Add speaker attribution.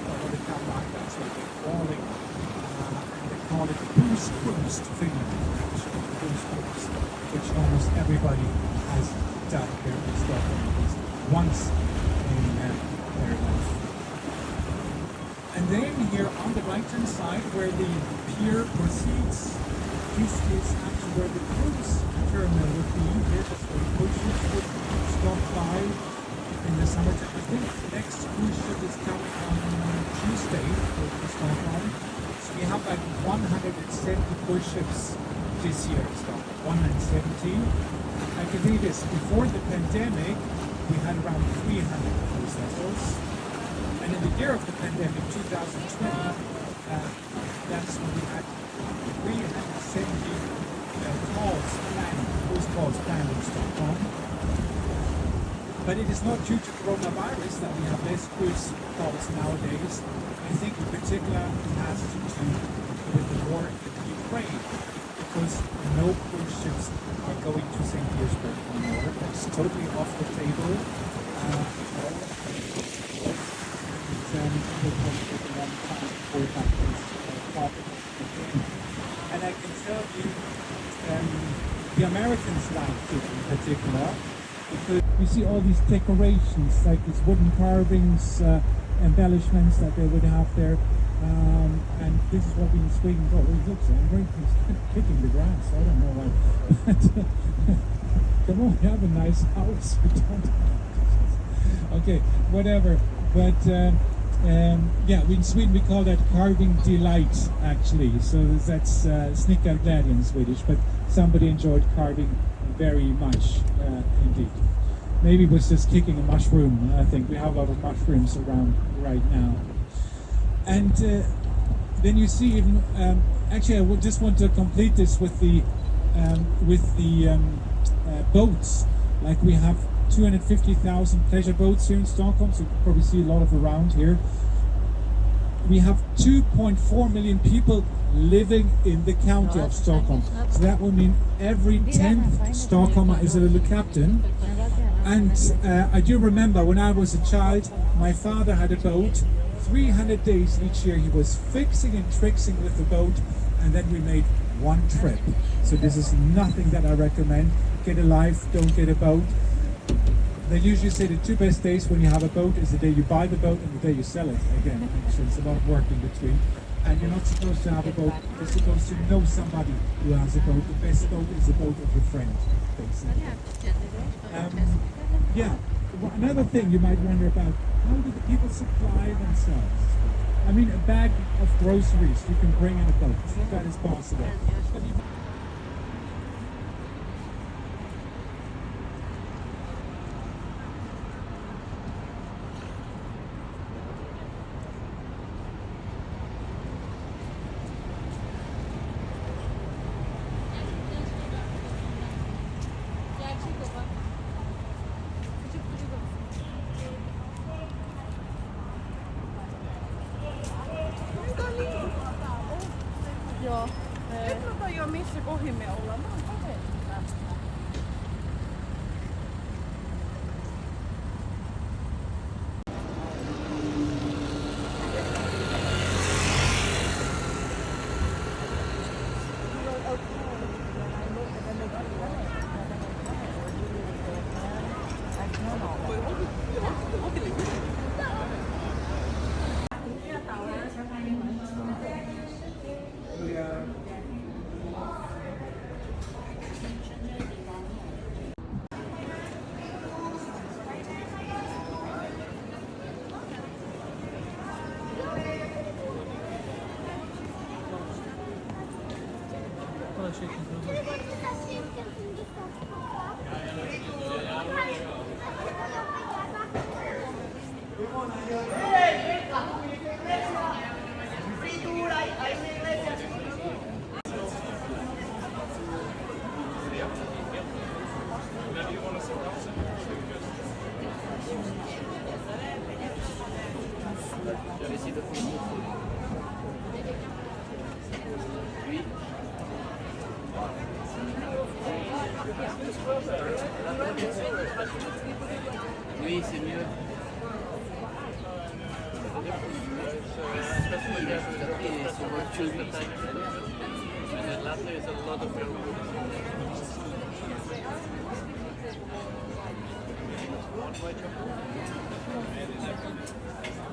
Speaker 1: or what they come like that, so they're crawling. And they call it Boost Boost Finland, actually, Boost Boost, which almost everybody has done here in Stockholm at least once in their life. And then here on the right-hand side, where the pier proceeds, this is actually where the cruise terminal would be. Here, that's where the cruise ships would stop by in the summertime. I think the next cruise ship is coming on Tuesday to Stockholm. So we have like 170 cruise ships this year in Stockholm, 170. I can tell you this, before the pandemic, we had around 300 cruise vessels. And in the year of the pandemic, 2020, that's when we had 370 cruise calls planned in Stockholm. But it is not due to coronavirus that we have less cruise calls nowadays. I think in particular it has to do with the war in Ukraine, because no cruise ships are going to St. Petersburg anymore. That's totally off the table. And I can tell you, the Americans liked it in particular, because you see all these decorations, like these wooden carvings, embellishments that they would have there. And this is what we in Sweden got. Well, looks angry. He's kind of kicking the grass. I don't know why. Come on, you have a nice house. We don't. Okay, whatever. But yeah, in Sweden we call that carving delight, actually. So that's snickarglädje in Swedish. But somebody enjoyed carving very much indeed. Maybe it was just kicking a mushroom. I think we have a lot of mushrooms around right now. And then you see even, actually I would just want to complete this with the boats. Like we have 250,000 pleasure boats here in Stockholm, so you can probably see a lot of around here. We have 2.4 million people living in the county of Stockholm. So that would mean every 10th Stockholmer is a little captain. And I do remember when I was a child, my father had a boat. 300 days each year he was fixing and trixing with the boat, and then we made one trip. So this is nothing that I recommend. Get a life, don't get a boat. They usually say the two best days when you have a boat is the day you buy the boat and the day you sell it. Again, so it's a lot of work in between. And you're not supposed to have a boat, you're supposed to know somebody who has a boat. The best boat is the boat of your friend, basically. Yeah, another thing you might wonder about, how do the people supply themselves? I mean, a bag of groceries you can bring in a boat, that is possible. But
Speaker 2: Joo. Nyt jo missä kohin me ollaan. Mä oon kaverin.
Speaker 3: Oui, c'est mieux. especially here with the espresso, we choose the type. And then latte is a lot of your one white chocolate.